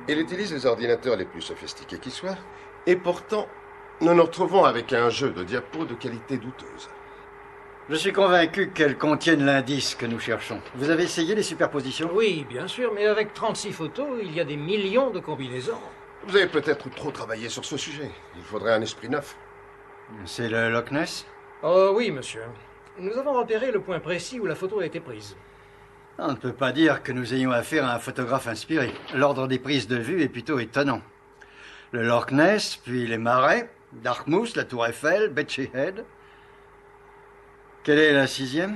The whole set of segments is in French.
Il utilise les ordinateurs les plus sophistiqués qui soient. Et pourtant, nous nous retrouvons avec un jeu de diapos de qualité douteuse. Je suis convaincu qu'elles contiennent l'indice que nous cherchons. Vous avez essayé les superpositions? Oui, bien sûr, mais avec 36 photos, il y a des millions de combinaisons. Vous avez peut-être trop travaillé sur ce sujet. Il faudrait un esprit neuf. C'est le Loch Ness? Oh oui, monsieur. Nous avons repéré le point précis où la photo a été prise. On ne peut pas dire que nous ayons affaire à un photographe inspiré. L'ordre des prises de vue est plutôt étonnant. Le Loch Ness, puis les marais, Dartmouth, la Tour Eiffel, Beachy Head. Quelle est la 6e?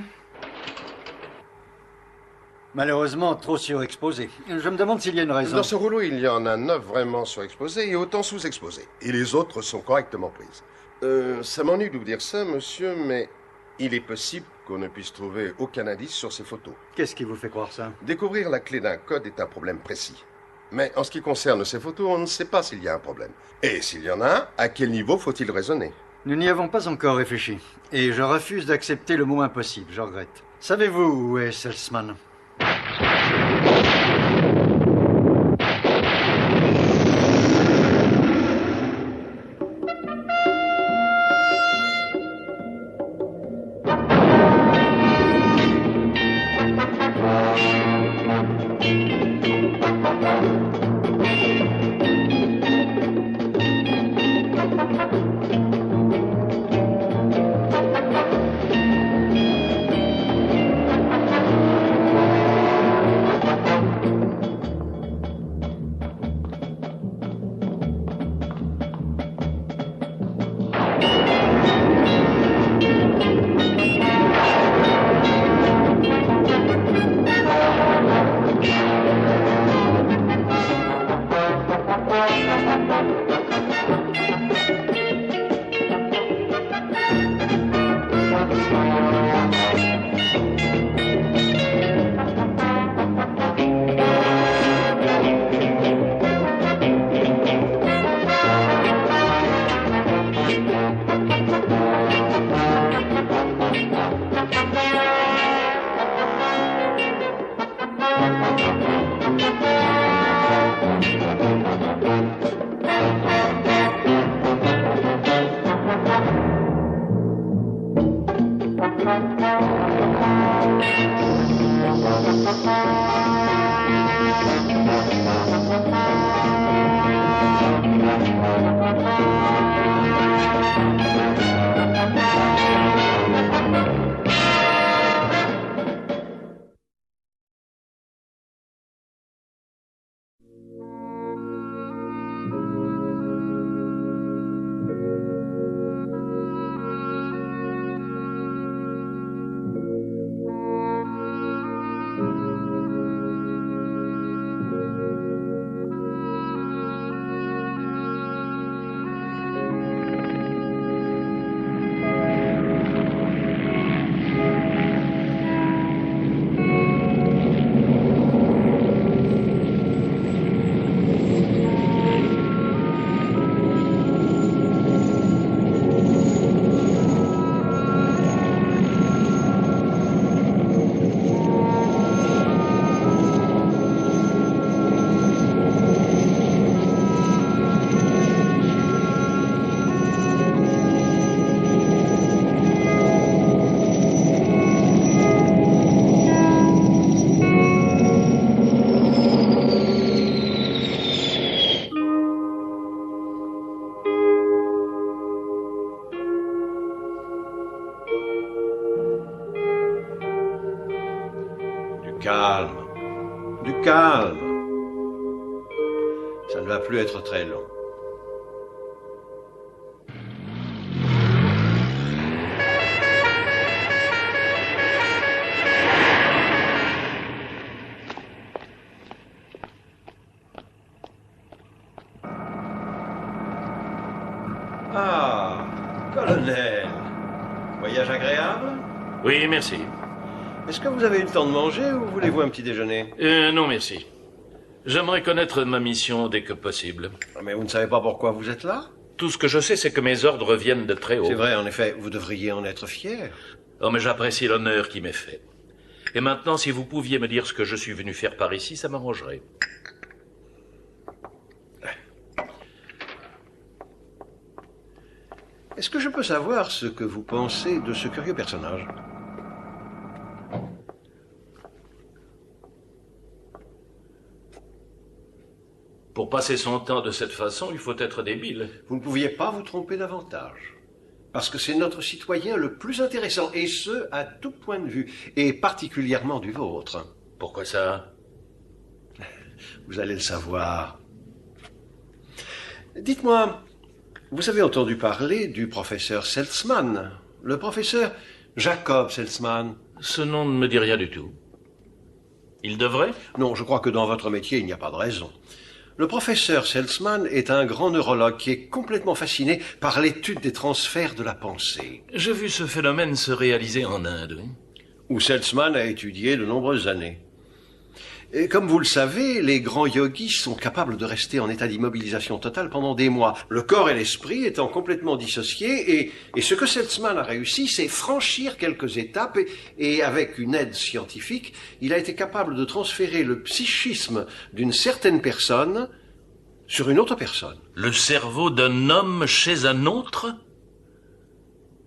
Malheureusement, trop surexposée. Je me demande s'il y a une raison. Dans ce rouleau, il y en a 9 vraiment surexposés et autant sous-exposés. Et les autres sont correctement prises. Ça m'ennuie de vous dire ça, monsieur, mais il est possible qu'on ne puisse trouver aucun indice sur ces photos. Qu'est-ce qui vous fait croire ça? Découvrir la clé d'un code est un problème précis. Mais en ce qui concerne ces photos, on ne sait pas s'il y a un problème. Et s'il y en a un, à quel niveau faut-il raisonner? Nous n'y avons pas encore réfléchi. Et je refuse d'accepter le mot impossible, je regrette. Savez-vous où est Salzman? Calme. Du calme. Ça ne va plus être très long. Ah, colonel. Voyage agréable? Oui, merci. Est-ce que vous avez eu le temps de manger ou voulez-vous un petit déjeuner? Non, merci. J'aimerais connaître ma mission dès que possible. Mais vous ne savez pas pourquoi vous êtes là? Tout ce que je sais, c'est que mes ordres viennent de très haut. C'est vrai, en effet, vous devriez en être fier. Oh, mais j'apprécie l'honneur qui m'est fait. Et maintenant, si vous pouviez me dire ce que je suis venu faire par ici, ça m'arrangerait. Est-ce que je peux savoir ce que vous pensez de ce curieux personnage? Pour passer son temps de cette façon, il faut être débile. Vous ne pouviez pas vous tromper davantage. Parce que c'est notre citoyen le plus intéressant, et ce, à tout point de vue, et particulièrement du vôtre. Pourquoi ça? Vous allez le savoir. Dites-moi, vous avez entendu parler du professeur Seltzmann, le professeur Jacob Seltzmann? Ce nom ne me dit rien du tout. Il devrait? Non, je crois que dans votre métier, il n'y a pas de raison. Le professeur Seltzmann est un grand neurologue qui est complètement fasciné par l'étude des transferts de la pensée. J'ai vu ce phénomène se réaliser en Inde, oui. Où Seltzmann a étudié de nombreuses années. Et comme vous le savez, les grands yogis sont capables de rester en état d'immobilisation totale pendant des mois, le corps et l'esprit étant complètement dissociés, et ce que Seltzmann a réussi, c'est franchir quelques étapes, et avec une aide scientifique, il a été capable de transférer le psychisme d'une certaine personne sur une autre personne. Le cerveau d'un homme chez un autre?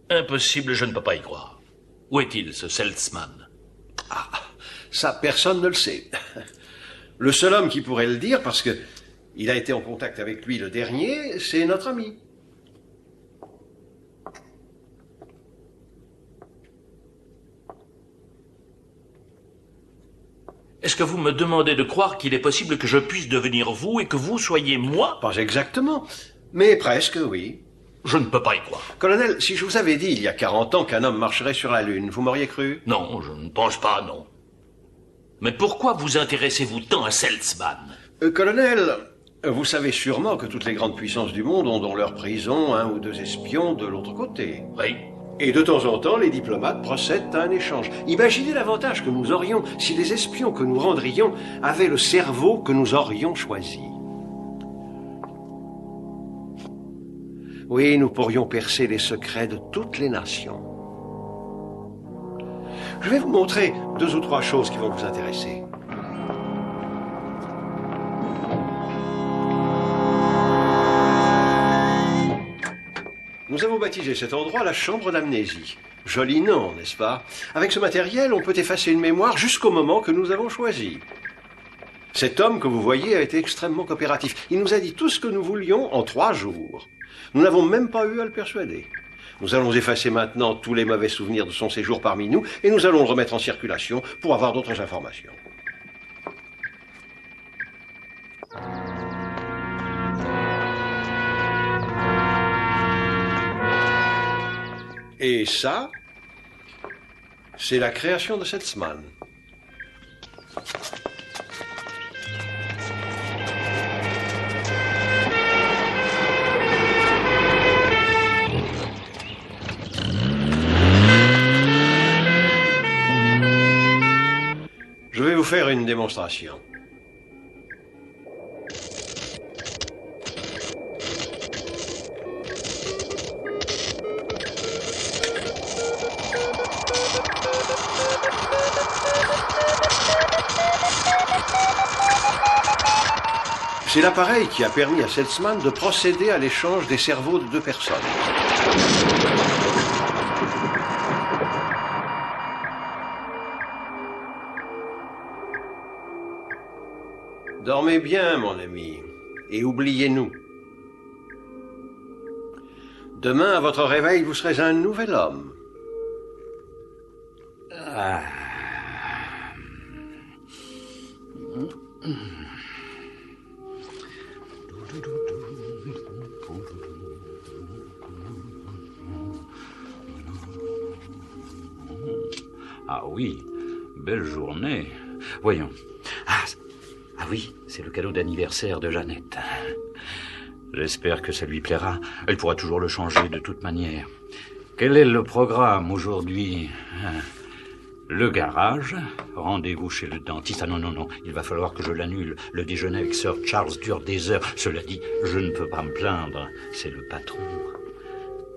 Impossible, je ne peux pas y croire. Où est-il, ce Seltzmann? Ah, ça, personne ne le sait. Le seul homme qui pourrait le dire, parce que il a été en contact avec lui le dernier, c'est notre ami. Est-ce que vous me demandez de croire qu'il est possible que je puisse devenir vous et que vous soyez moi? Pas exactement, mais presque, oui. Je ne peux pas y croire. Colonel, si je vous avais dit il y a 40 ans qu'un homme marcherait sur la Lune, vous m'auriez cru? Non, je ne pense pas, non. Mais pourquoi vous intéressez-vous tant à Seltzmann? Colonel, vous savez sûrement que toutes les grandes puissances du monde ont dans leur prison un ou deux espions de l'autre côté. Oui. Et de temps en temps, les diplomates procèdent à un échange. Imaginez l'avantage que nous aurions si les espions que nous rendrions avaient le cerveau que nous aurions choisi. Oui, nous pourrions percer les secrets de toutes les nations. Je vais vous montrer 2 ou 3 choses qui vont vous intéresser. Nous avons baptisé cet endroit la chambre d'amnésie. Joli nom, n'est-ce pas? Avec ce matériel, on peut effacer une mémoire jusqu'au moment que nous avons choisi. Cet homme que vous voyez a été extrêmement coopératif. Il nous a dit tout ce que nous voulions en 3 jours. Nous n'avons même pas eu à le persuader. Nous allons effacer maintenant tous les mauvais souvenirs de son séjour parmi nous et nous allons le remettre en circulation pour avoir d'autres informations. Et ça, c'est la création de Seltzmann. Je vais vous faire une démonstration. C'est l'appareil qui a permis à Seltzmann de procéder à l'échange des cerveaux de 2 personnes. Dormez bien, mon ami, et oubliez-nous. Demain, à votre réveil, vous serez un nouvel homme. Ah oui, belle journée. Voyons. Ah oui, c'est le cadeau d'anniversaire de Jeannette. J'espère que ça lui plaira. Elle pourra toujours le changer de toute manière. Quel est le programme aujourd'hui? Le garage, rendez-vous chez le dentiste. Ah non, il va falloir que je l'annule. Le déjeuner avec Sir Charles dure des heures. Cela dit, je ne peux pas me plaindre. C'est le patron.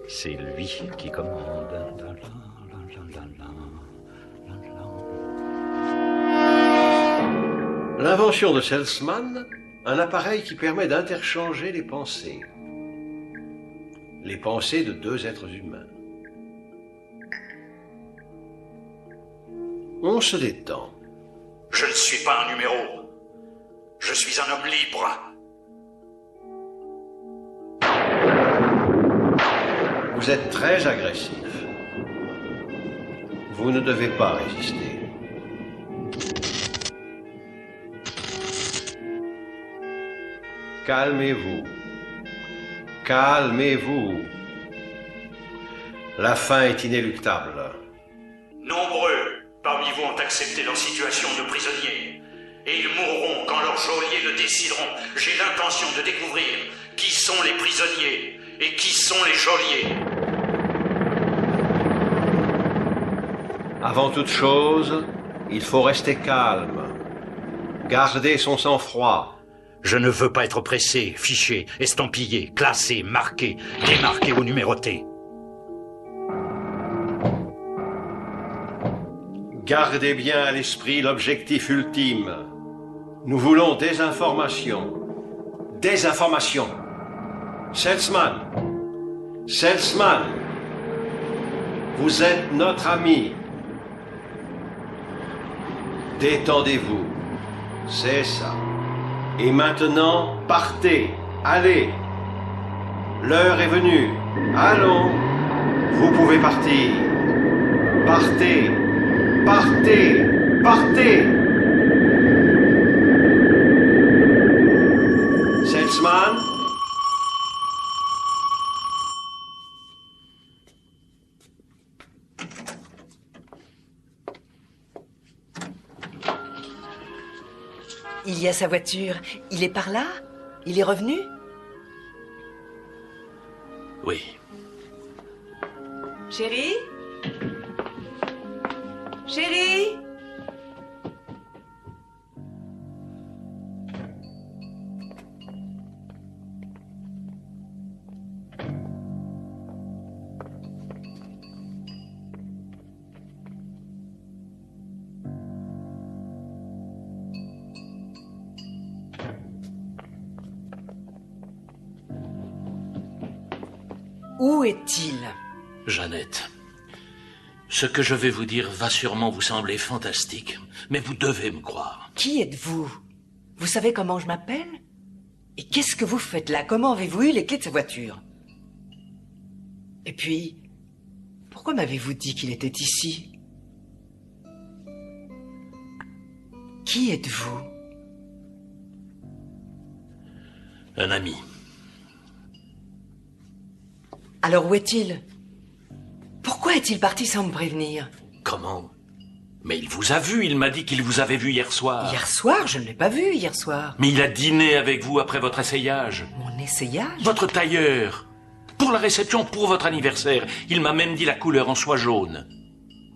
C'est lui qui commande. L'invention de Seltzmann, un appareil qui permet d'interchanger les pensées. les pensées de deux êtres humains. On se détend. Je ne suis pas un numéro. Je suis un homme libre. Vous êtes très agressif. Vous ne devez pas résister. Calmez-vous. Calmez-vous. La fin est inéluctable. Nombreux parmi vous ont accepté leur situation de prisonniers. Et ils mourront quand leurs geôliers le décideront. J'ai l'intention de découvrir qui sont les prisonniers et qui sont les geôliers. Avant toute chose, il faut rester calme. Garder son sang-froid. Je ne veux pas être pressé, fiché, estampillé, classé, marqué, démarqué ou numéroté. Gardez bien à l'esprit l'objectif ultime. Nous voulons des informations. Des informations. Seltzman. Seltzman. Vous êtes notre ami. Détendez-vous. C'est ça. Et maintenant, partez. Allez. L'heure est venue. Allons. Vous pouvez partir. Partez. Partez. Partez. Seltzman. Il y a sa voiture. Il est par là? Il est revenu? Oui. Chérie? Chérie? Où est-il? Jeannette, ce que je vais vous dire va sûrement vous sembler fantastique, mais vous devez me croire. Qui êtes-vous? Vous savez comment je m'appelle? Et qu'est-ce que vous faites là? Comment avez-vous eu les clés de sa voiture? Et puis, pourquoi m'avez-vous dit qu'il était ici? Qui êtes-vous? Un ami. Alors où est-il? Pourquoi est-il parti sans me prévenir? Comment? Mais il vous a vu, il m'a dit qu'il vous avait vu hier soir. Hier soir? Je ne l'ai pas vu hier soir. Mais il a dîné avec vous après votre essayage. Mon essayage? Votre tailleur. Pour la réception, pour votre anniversaire. Il m'a même dit la couleur en soie jaune.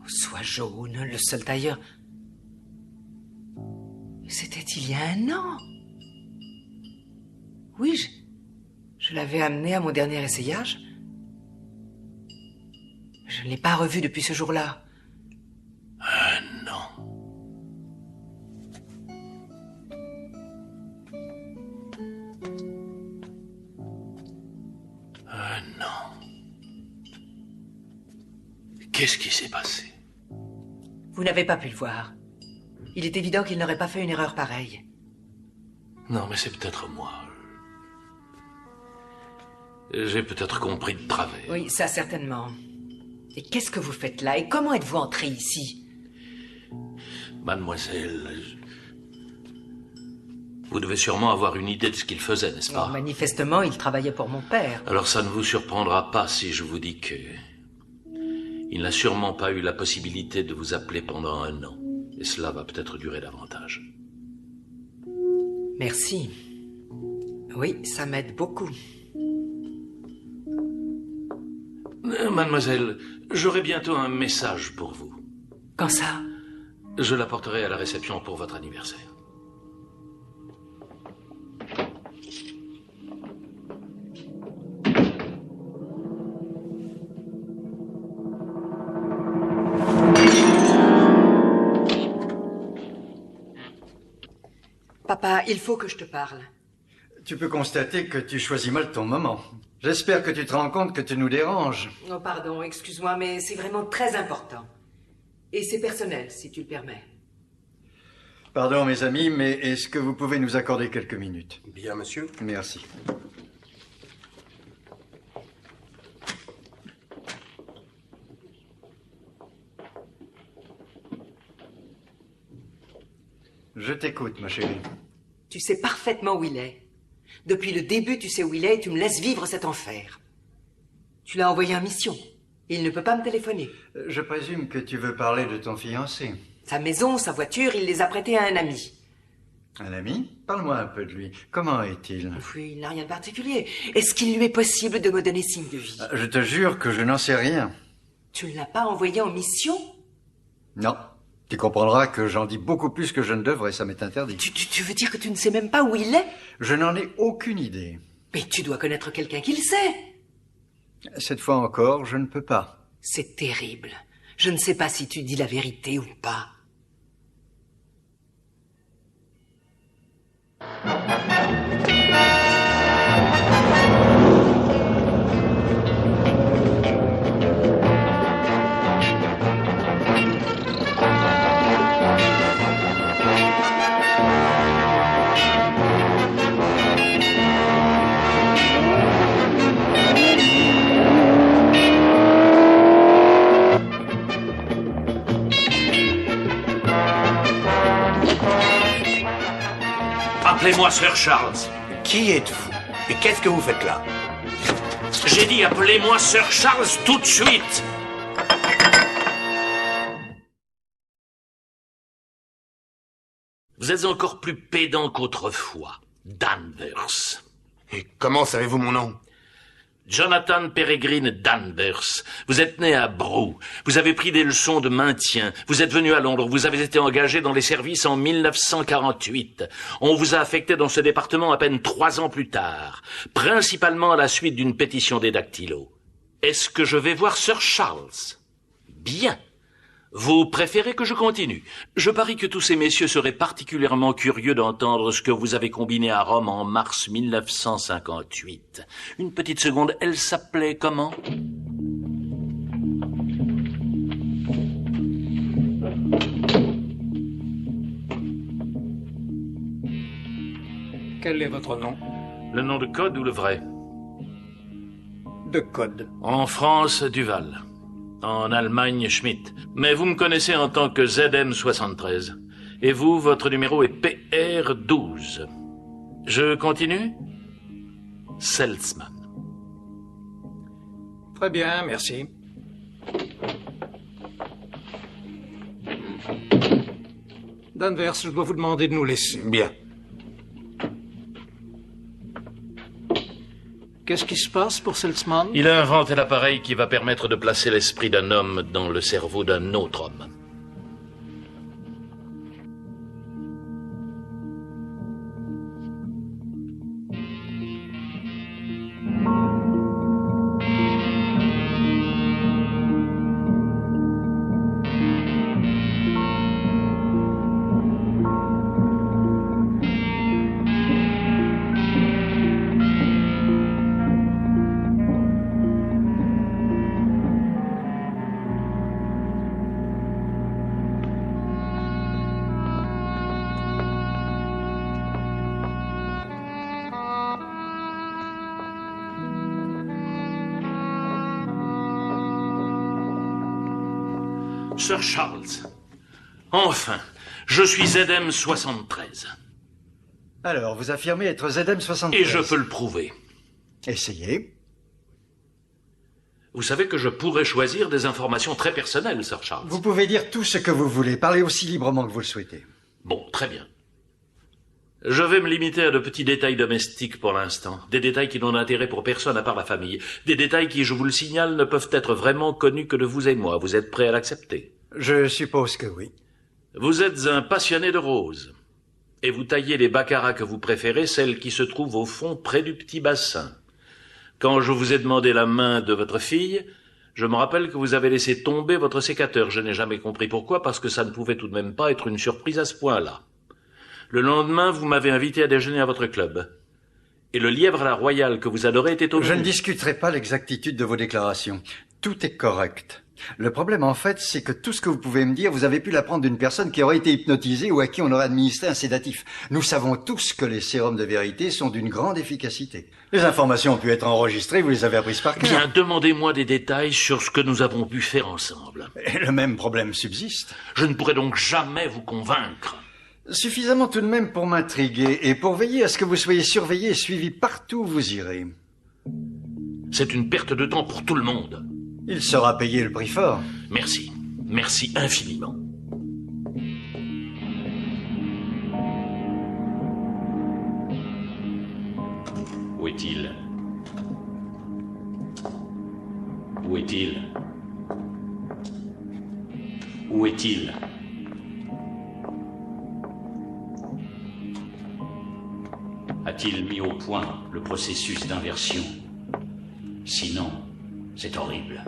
Soie jaune, le seul tailleur. C'était il y a 1 an. Oui, je l'avais amené à mon dernier essayage. Je ne l'ai pas revu depuis ce jour-là. Non. Non. Qu'est-ce qui s'est passé? Vous n'avez pas pu le voir. Il est évident qu'il n'aurait pas fait une erreur pareille. Non, mais c'est peut-être moi. J'ai peut-être compris de travers. Oui, ça certainement. Et qu'est-ce que vous faites là? Et comment êtes-vous entré ici? Mademoiselle, vous devez sûrement avoir une idée de ce qu'il faisait, n'est-ce pas? Manifestement, il travaillait pour mon père. Alors ça ne vous surprendra pas si je vous dis que... il n'a sûrement pas eu la possibilité de vous appeler pendant 1 an. Et cela va peut-être durer davantage. Merci. Oui, ça m'aide beaucoup. Mademoiselle, j'aurai bientôt un message pour vous. Quand ça? Je l'apporterai à la réception pour votre anniversaire. Papa, il faut que je te parle. Tu peux constater que tu choisis mal ton moment. J'espère que tu te rends compte que tu nous déranges. Oh, pardon, excuse-moi, mais c'est vraiment très important. Et c'est personnel, si tu le permets. Pardon, mes amis, mais est-ce que vous pouvez nous accorder quelques minutes? Bien, monsieur. Merci. Je t'écoute, ma chérie. Tu sais parfaitement où il est. Depuis le début, tu sais où il est et tu me laisses vivre cet enfer. Tu l'as envoyé en mission. Il ne peut pas me téléphoner. Je présume que tu veux parler de ton fiancé. Sa maison, sa voiture, il les a prêtées à un ami. Un ami? Parle-moi un peu de lui. Comment est-il? Oui, il n'a rien de particulier. Est-ce qu'il lui est possible de me donner signe de vie? Je te jure que je n'en sais rien. Tu ne l'as pas envoyé en mission? Non. Tu comprendras que j'en dis beaucoup plus que je ne devrais, ça m'est interdit. Tu veux dire que tu ne sais même pas où il est? Je n'en ai aucune idée. Mais tu dois connaître quelqu'un qui le sait. Cette fois encore, je ne peux pas. C'est terrible. Je ne sais pas si tu dis la vérité ou pas. Appelez-moi Sir Charles. Qui êtes-vous? Et qu'est-ce que vous faites là? J'ai dit appelez-moi Sir Charles tout de suite. Vous êtes encore plus pédant qu'autrefois. Danvers. Et comment savez-vous mon nom? Jonathan Peregrine Danvers. Vous êtes né à Brou. Vous avez pris des leçons de maintien. Vous êtes venu à Londres. Vous avez été engagé dans les services en 1948. On vous a affecté dans ce département à peine 3 ans plus tard. Principalement à la suite d'une pétition des dactylos. Est-ce que je vais voir Sir Charles? Bien. Vous préférez que je continue? Je parie que tous ces messieurs seraient particulièrement curieux d'entendre ce que vous avez combiné à Rome en mars 1958. Une petite seconde, elle s'appelait comment? Quel est votre nom? Le nom de code ou le vrai? De code. En France, Duval. En Allemagne, Schmidt. Mais vous me connaissez en tant que ZM73. Et vous, votre numéro est PR12. Je continue? Seltzman. Très bien, merci. Danvers, je dois vous demander de nous laisser. Bien. Qu'est-ce qui se passe pour Seltzman? Il a inventé l'appareil qui va permettre de placer l'esprit d'un homme dans le cerveau d'un autre homme. Sir Charles. Enfin, je suis ZM73. Alors, vous affirmez être ZM73. Et je peux le prouver. Essayez. Vous savez que je pourrais choisir des informations très personnelles, Sir Charles. Vous pouvez dire tout ce que vous voulez. Parlez aussi librement que vous le souhaitez. Bon, très bien. Je vais me limiter à de petits détails domestiques pour l'instant. Des détails qui n'ont d'intérêt pour personne à part la famille. Des détails qui, je vous le signale, ne peuvent être vraiment connus que de vous et moi. Vous êtes prêt à l'accepter? Je suppose que oui. Vous êtes un passionné de roses. Et vous taillez les baccaras que vous préférez, celles qui se trouvent au fond près du petit bassin. Quand je vous ai demandé la main de votre fille, je me rappelle que vous avez laissé tomber votre sécateur. Je n'ai jamais compris pourquoi, parce que ça ne pouvait tout de même pas être une surprise à ce point-là. Le lendemain, vous m'avez invité à déjeuner à votre club. Et le lièvre à la royale que vous adorez était au... Je ne discuterai pas l'exactitude de vos déclarations. Tout est correct. Le problème, en fait, c'est que tout ce que vous pouvez me dire, vous avez pu l'apprendre d'une personne qui aurait été hypnotisée ou à qui on aurait administré un sédatif. Nous savons tous que les sérums de vérité sont d'une grande efficacité. Les informations ont pu être enregistrées, vous les avez apprises par cœur. Bien, demandez-moi des détails sur ce que nous avons pu faire ensemble. Et le même problème subsiste. Je ne pourrai donc jamais vous convaincre. Suffisamment tout de même pour m'intriguer et pour veiller à ce que vous soyez surveillé et suivi partout où vous irez. C'est une perte de temps pour tout le monde. Il sera payé le prix fort. Merci. Merci infiniment. Où est-il? Où est-il? Où est-il? A-t-il mis au point le processus d'inversion? Sinon, c'est horrible.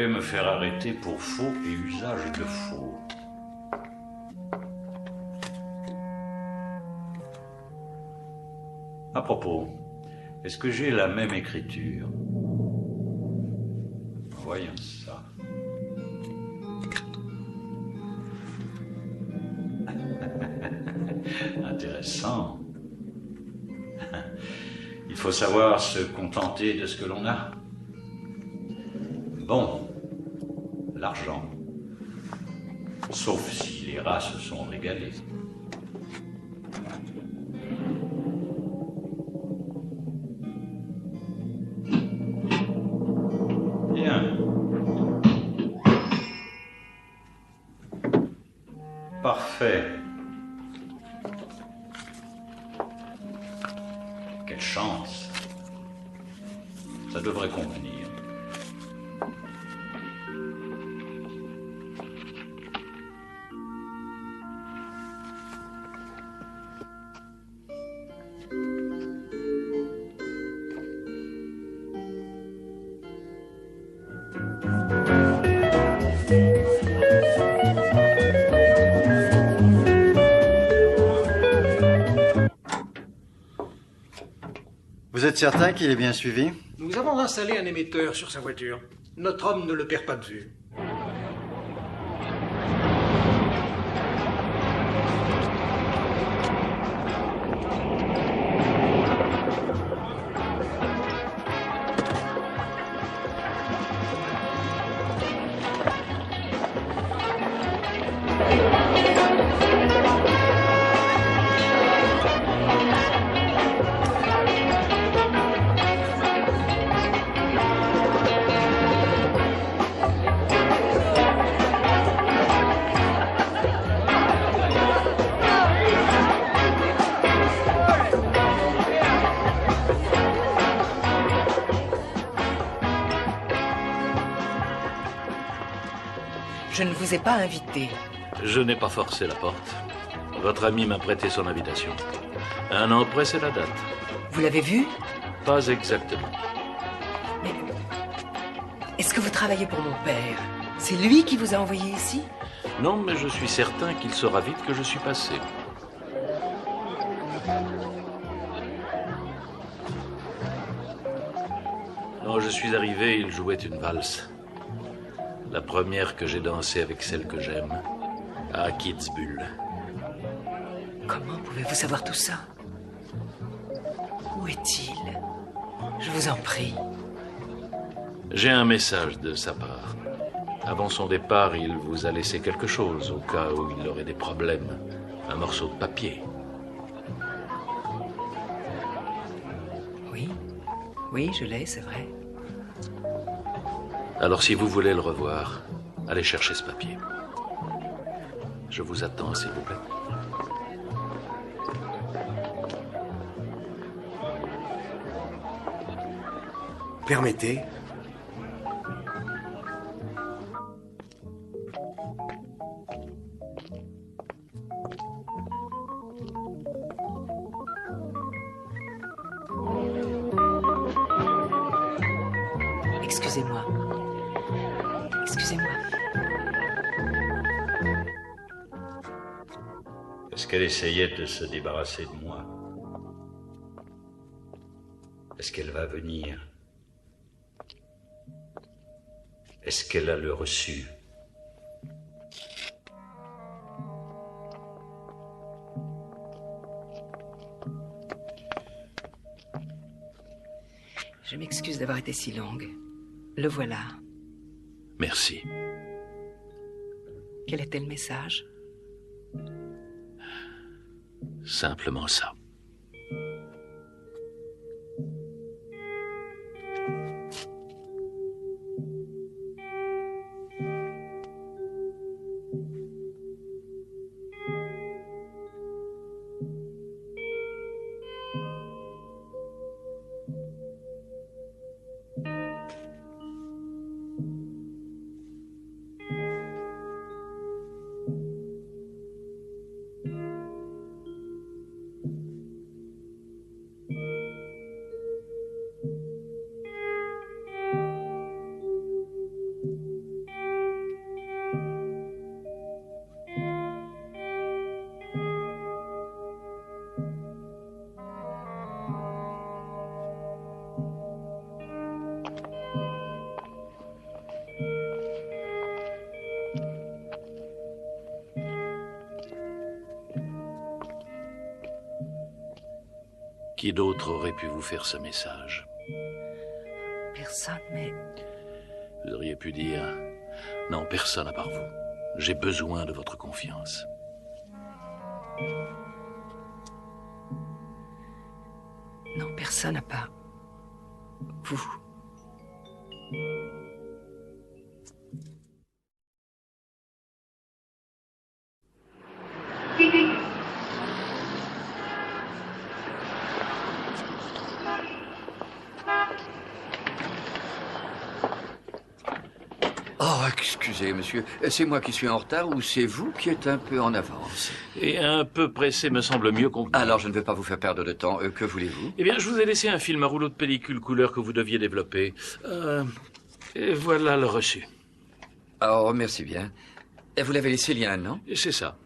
Me faire arrêter pour faux et usage de faux. À propos, est-ce que j'ai la même écriture? Voyons ça. Intéressant. Il faut savoir se contenter de ce que l'on a. Bon. L'argent. Sauf si les rats se sont régalés. Bien. Parfait. Quelle chance. Ça devrait convenir. Vous êtes certain qu'il est bien suivi? Nous avons installé un émetteur sur sa voiture. Notre homme ne le perd pas de vue. Je ne vous ai pas invité. Je n'ai pas forcé la porte. Votre ami m'a prêté son invitation. Un an après, c'est la date. Vous l'avez vu? Pas exactement. Mais est-ce que vous travaillez pour mon père? C'est lui qui vous a envoyé ici? Non, mais je suis certain qu'il saura vite que je suis passé. Quand je suis arrivé, il jouait une valse. La première que j'ai dansée avec celle que j'aime. À Kitzbühel. Comment pouvez-vous savoir tout ça? Où est-il? Je vous en prie. J'ai un message de sa part. Avant son départ, il vous a laissé quelque chose, au cas où il aurait des problèmes. Un morceau de papier. Oui, oui, je l'ai, c'est vrai. Alors si vous voulez le revoir, allez chercher ce papier. Je vous attends, s'il vous plaît. Permettez. Excusez-moi. Excusez-moi. Est-ce qu'elle essayait de se débarrasser de moi? Est-ce qu'elle va venir? Est-ce qu'elle a le reçu? Je m'excuse d'avoir été si longue. Le voilà. Merci. Quel était le message? Simplement ça. Qui d'autre aurait pu vous faire ce message? Personne, mais... Vous auriez pu dire, non, personne à part vous. J'ai besoin de votre confiance. Non, personne à part... vous. Oh, excusez, monsieur. C'est moi qui suis en retard ou c'est vous qui êtes un peu en avance? Et un peu pressé me semble mieux convenir. Alors, je ne vais pas vous faire perdre de temps. Que voulez-vous? Eh bien, je vous ai laissé un film, un rouleau de pellicule couleur que vous deviez développer. Et voilà le reçu. Oh, merci bien. Et vous l'avez laissé il y a un an? C'est ça.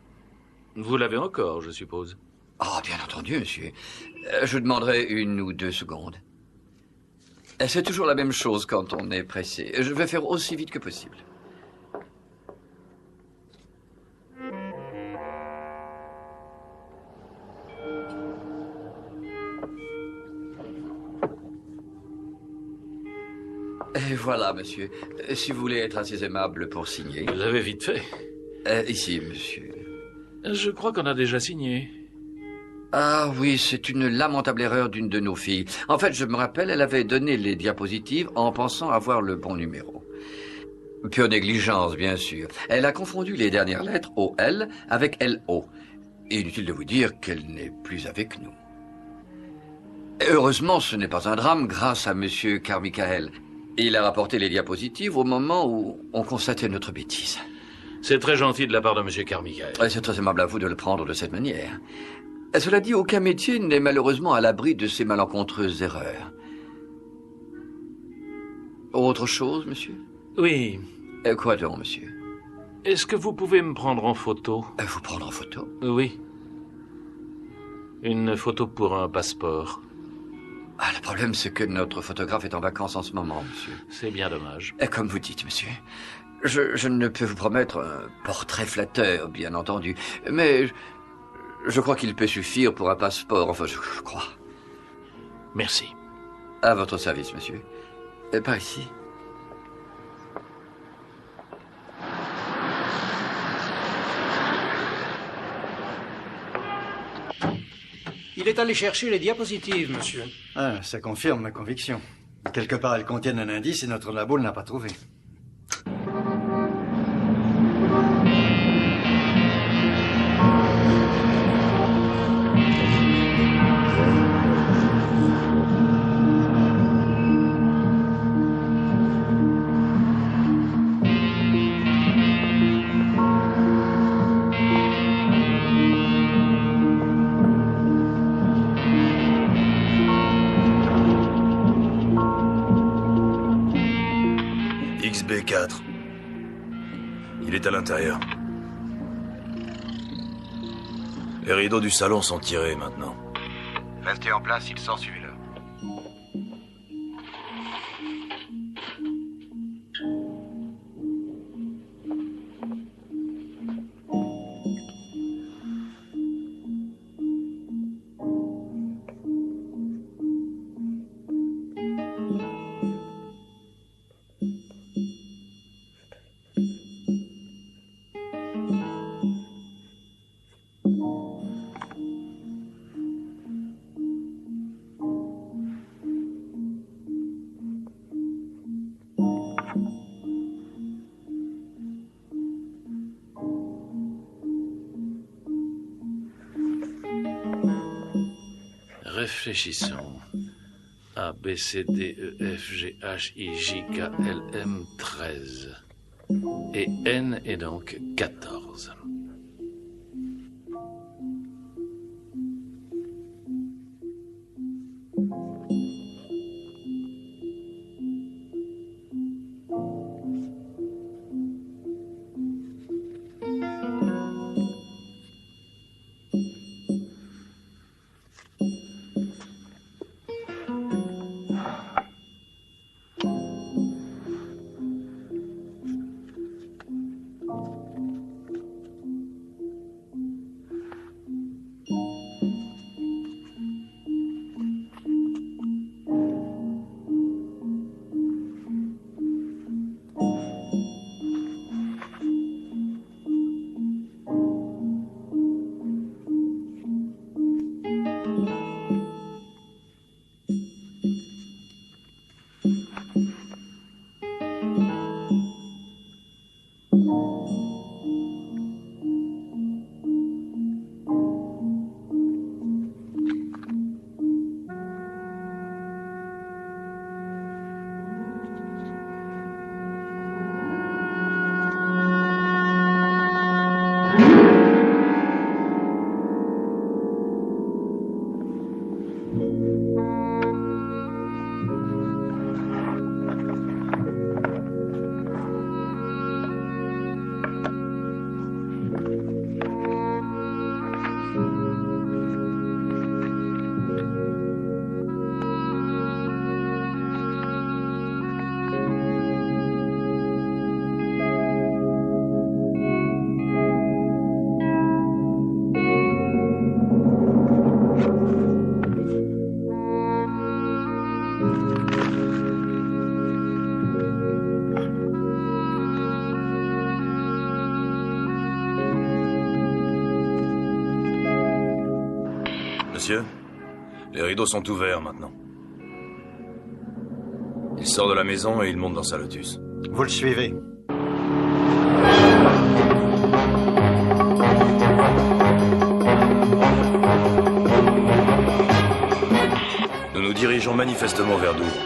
Vous l'avez encore, je suppose. Oh, bien entendu, monsieur. Je demanderai 1 ou 2 secondes. C'est toujours la même chose quand on est pressé. Je vais faire aussi vite que possible. Et voilà, monsieur. Si vous voulez être assez aimable pour signer. Vous l'avez vite fait. Ici, monsieur. Je crois qu'on a déjà signé. Ah oui, c'est une lamentable erreur d'une de nos filles. En fait, je me rappelle, elle avait donné les diapositives en pensant avoir le bon numéro. Pure négligence, bien sûr. Elle a confondu les dernières lettres OL avec LO. Inutile de vous dire qu'elle n'est plus avec nous. Et heureusement, ce n'est pas un drame grâce à Monsieur Carmichael. Il a rapporté les diapositives au moment où on constatait notre bêtise. C'est très gentil de la part de Monsieur Carmichael. C'est très aimable à vous de le prendre de cette manière. Cela dit, aucun métier n'est malheureusement à l'abri de ces malencontreuses erreurs. Autre chose, monsieur? Oui. Quoi donc, monsieur? Est-ce que vous pouvez me prendre en photo? Vous prendre en photo? Oui. Une photo pour un passeport. Ah, le problème, c'est que notre photographe est en vacances en ce moment, monsieur. C'est bien dommage. Comme vous dites, monsieur. Je ne peux vous promettre un portrait flatteur, bien entendu, mais je crois qu'il peut suffire pour un passeport, enfin, je crois. Merci. À votre service, monsieur. Par ici. Il est allé chercher les diapositives, monsieur. Ah, ça confirme ma conviction. Quelque part, elles contiennent un indice et notre labo ne l'a pas trouvé. XB4. Il est à l'intérieur. Les rideaux du salon sont tirés maintenant. Restez en place, il sort, suivez-le. Réfléchissons. A, B, C, D, E, F, G, H, I, J, K, L, M, 13. Et N est donc 14. Monsieur, les rideaux sont ouverts maintenant. Il sort de la maison et il monte dans sa Lotus. Vous le suivez. Nous nous dirigeons manifestement vers Douvres.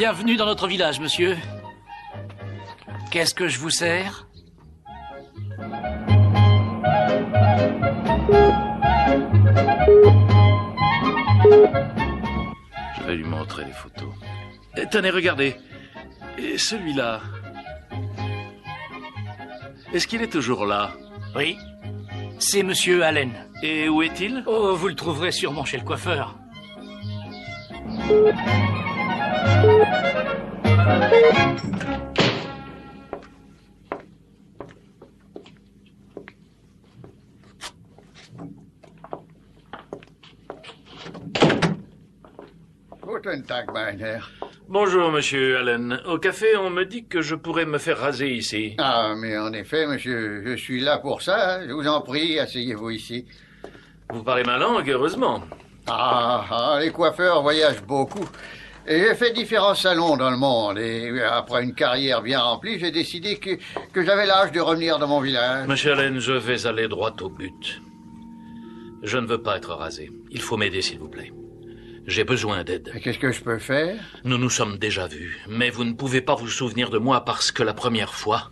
Bienvenue dans notre village, monsieur. Qu'est-ce que je vous sers? Je vais lui montrer les photos. Tenez, regardez. Et celui-là. Est-ce qu'il est toujours là? Oui. C'est monsieur Allen. Et où est-il? Oh, vous le trouverez sûrement chez le coiffeur. Guten Tag, mein Herr. Bonjour, monsieur Allen. Au café, on me dit que je pourrais me faire raser ici. Ah, mais en effet, monsieur, je suis là pour ça. Je vous en prie, asseyez-vous ici. Vous parlez ma langue, heureusement. Les coiffeurs voyagent beaucoup. Et j'ai fait différents salons dans le monde. Et après une carrière bien remplie, j'ai décidé que j'avais l'âge de revenir dans mon village. Monsieur Allen, je vais aller droit au but. Je ne veux pas être rasé. Il faut m'aider, s'il vous plaît. J'ai besoin d'aide. Qu'est-ce que je peux faire? Nous nous sommes déjà vus, mais vous ne pouvez pas vous souvenir de moi parce que la première fois,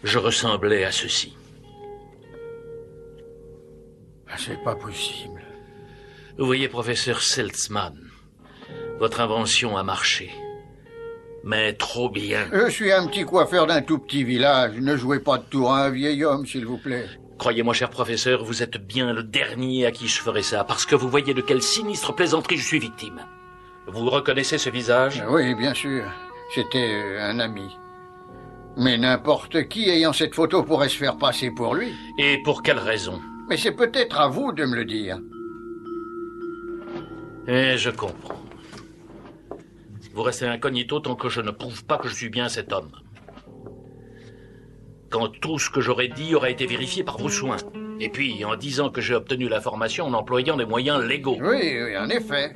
je ressemblais à ceci. C'est pas possible. Vous voyez, professeur Seltzman, votre invention a marché. Mais trop bien. Je suis un petit coiffeur d'un tout petit village. Ne jouez pas de tour à un vieil homme, s'il vous plaît. Croyez-moi, cher professeur, vous êtes bien le dernier à qui je ferai ça, parce que vous voyez de quelle sinistre plaisanterie je suis victime. Vous reconnaissez ce visage? Oui, bien sûr. C'était un ami. Mais n'importe qui ayant cette photo pourrait se faire passer pour lui. Et pour quelle raison? Mais c'est peut-être à vous de me le dire. Et je comprends. Vous restez incognito tant que je ne prouve pas que je suis bien cet homme. Quand tout ce que j'aurais dit aurait été vérifié par vos soins. Et puis, en disant que j'ai obtenu l'information en employant des moyens légaux. Oui, en effet.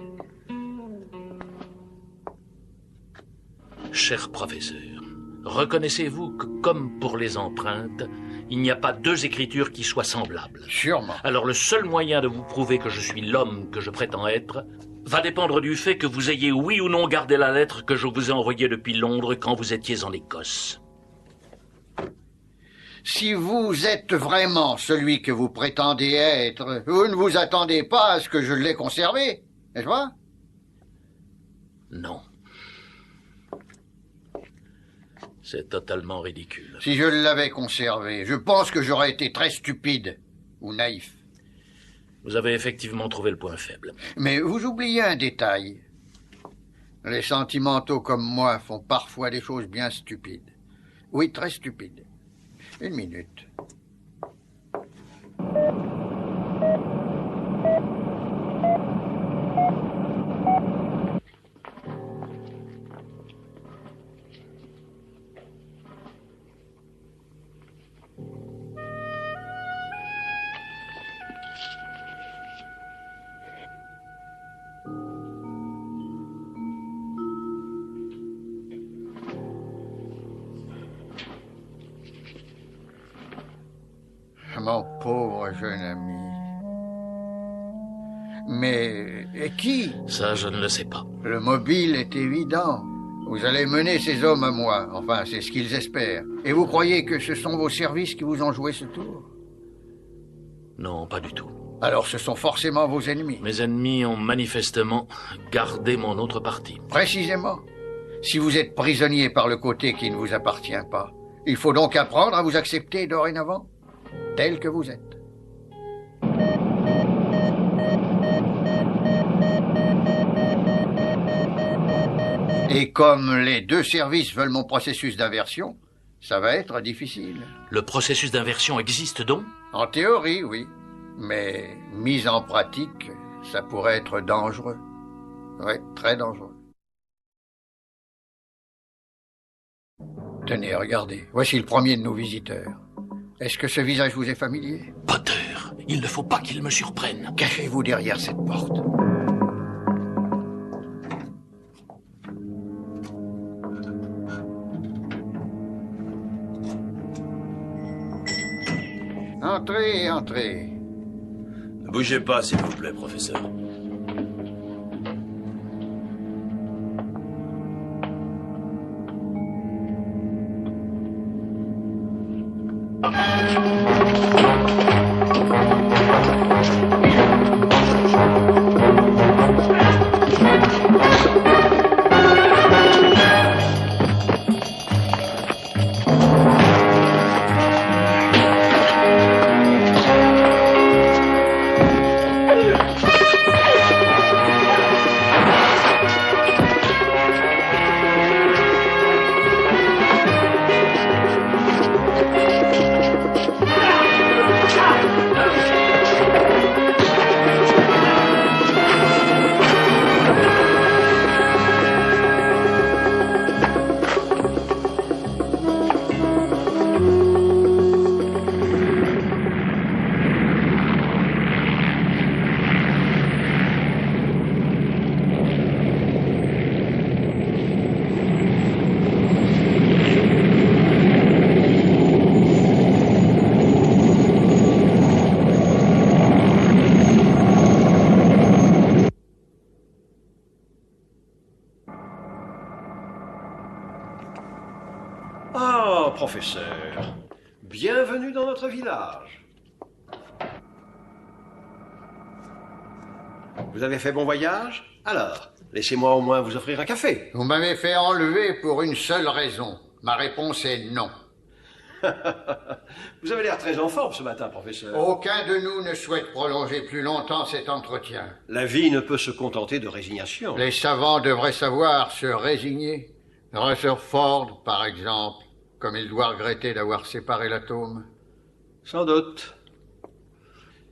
Cher professeur, reconnaissez-vous que, comme pour les empreintes, il n'y a pas deux écritures qui soient semblables? Sûrement. Alors le seul moyen de vous prouver que je suis l'homme que je prétends être va dépendre du fait que vous ayez oui ou non gardé la lettre que je vous ai envoyée depuis Londres quand vous étiez en Écosse. Si vous êtes vraiment celui que vous prétendez être, vous ne vous attendez pas à ce que je l'ai conservé, n'est-ce pas? Non. C'est totalement ridicule. Si je l'avais conservé, je pense que j'aurais été très stupide ou naïf. Vous avez effectivement trouvé le point faible. Mais vous oubliez un détail. Les sentimentaux comme moi font parfois des choses bien stupides. Oui, très stupides. Une minute. Mon pauvre jeune ami. Mais qui? Ça, je ne le sais pas. Le mobile est évident. Vous allez mener ces hommes à moi. Enfin, c'est ce qu'ils espèrent. Et vous croyez que ce sont vos services qui vous ont joué ce tour? Non, pas du tout. Alors ce sont forcément vos ennemis. Mes ennemis ont manifestement gardé mon autre partie. Précisément. Si vous êtes prisonnier par le côté qui ne vous appartient pas, il faut donc apprendre à vous accepter dorénavant, tel que vous êtes. Et comme les deux services veulent mon processus d'inversion, ça va être difficile. Le processus d'inversion existe donc? En théorie, oui. Mais mis en pratique, ça pourrait être dangereux. Oui, très dangereux. Tenez, regardez. Voici le premier de nos visiteurs. Est-ce que ce visage vous est familier? Potter, il ne faut pas qu'il me surprenne. Cachez-vous derrière cette porte. Entrez, entrez. Ne bougez pas, s'il vous plaît, professeur. Ah, professeur, bienvenue dans notre village. Vous avez fait bon voyage? Alors, laissez-moi au moins vous offrir un café. Vous m'avez fait enlever pour une seule raison. Ma réponse est non. Vous avez l'air très en forme ce matin, professeur. Aucun de nous ne souhaite prolonger plus longtemps cet entretien. La vie ne peut se contenter de résignation. Les savants devraient savoir se résigner. Rutherford, par exemple, comme il doit regretter d'avoir séparé l'atome. Sans doute.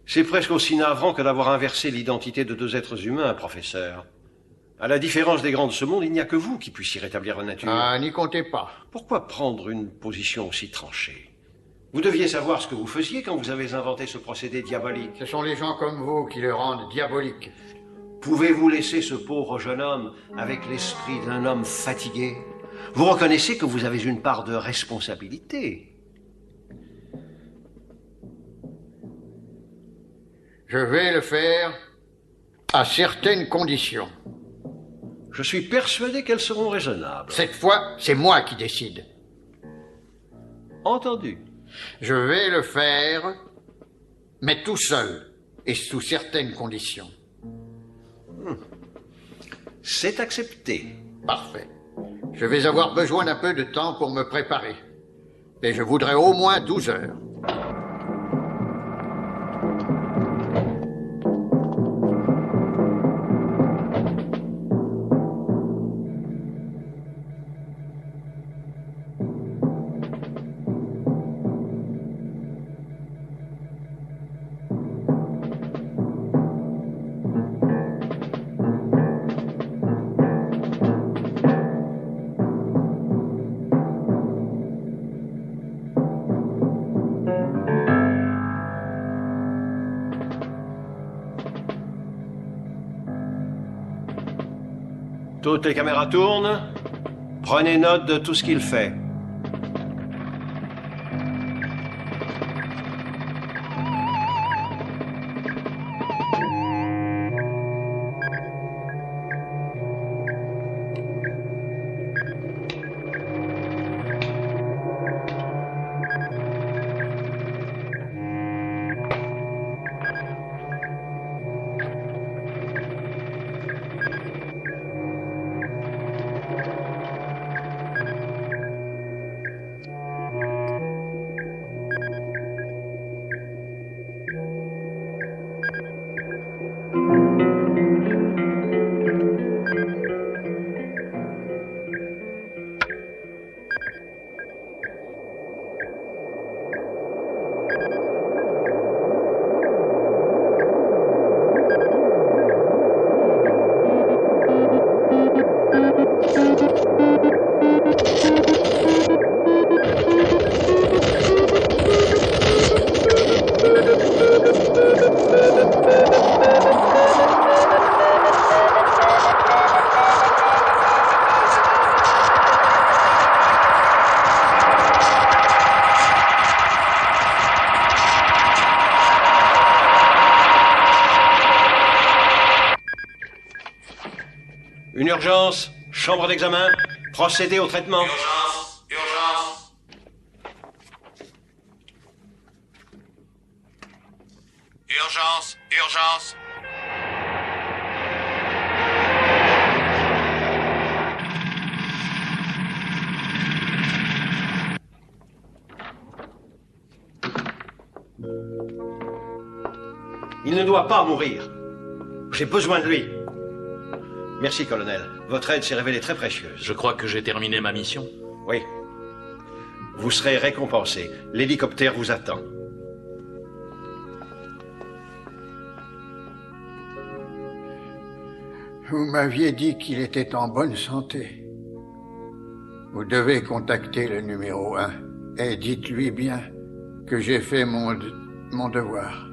C'est presque aussi navrant que d'avoir inversé l'identité de deux êtres humains, professeur. À la différence des grands de ce monde, il n'y a que vous qui puissiez rétablir la nature. Ah, n'y comptez pas. Pourquoi prendre une position aussi tranchée? Vous deviez savoir ce que vous faisiez quand vous avez inventé ce procédé diabolique. Ce sont les gens comme vous qui le rendent diabolique. Pouvez-vous laisser ce pauvre jeune homme avec l'esprit d'un homme fatigué? Vous reconnaissez que vous avez une part de responsabilité. Je vais le faire à certaines conditions. Je suis persuadé qu'elles seront raisonnables. Cette fois, c'est moi qui décide. Entendu. Je vais le faire, mais tout seul et sous certaines conditions. C'est accepté. Parfait. Je vais avoir besoin d'un peu de temps pour me préparer. Et je voudrais au moins 12 heures. Toutes les caméras tournent. Prenez note de tout ce qu'il fait. Une urgence, chambre d'examen, procédez au traitement. Urgence, urgence. Urgence, urgence. Il ne doit pas mourir. J'ai besoin de lui. Merci, colonel. Votre aide s'est révélée très précieuse. Je crois que j'ai terminé ma mission. Oui. Vous serez récompensé. L'hélicoptère vous attend. Vous m'aviez dit qu'il était en bonne santé. Vous devez contacter le numéro 1 et dites-lui bien que j'ai fait mon devoir.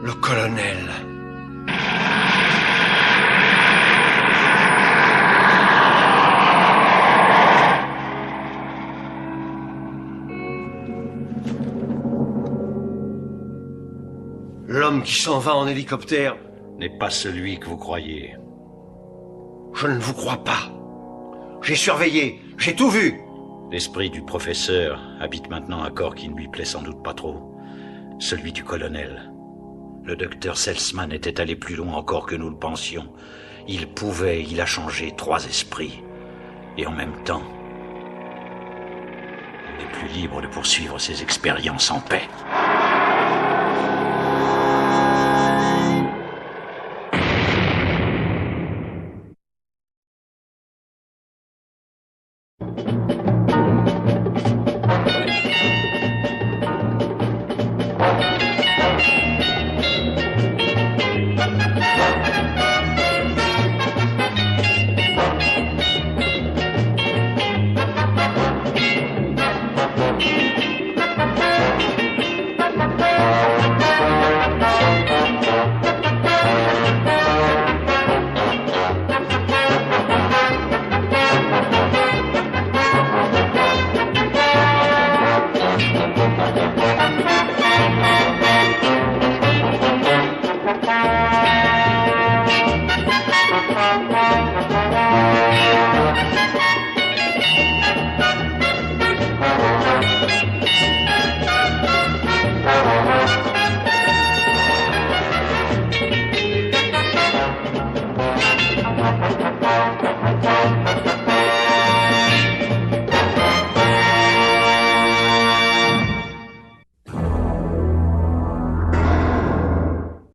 Le colonel. L'homme qui s'en va en hélicoptère n'est pas celui que vous croyez. Je ne vous crois pas. J'ai surveillé, j'ai tout vu. L'esprit du professeur habite maintenant un corps qui ne lui plaît sans doute pas trop. Celui du colonel. Le docteur Selzman était allé plus loin encore que nous le pensions. Il a changé 3 esprits. Et en même temps, il n'est plus libre de poursuivre ses expériences en paix.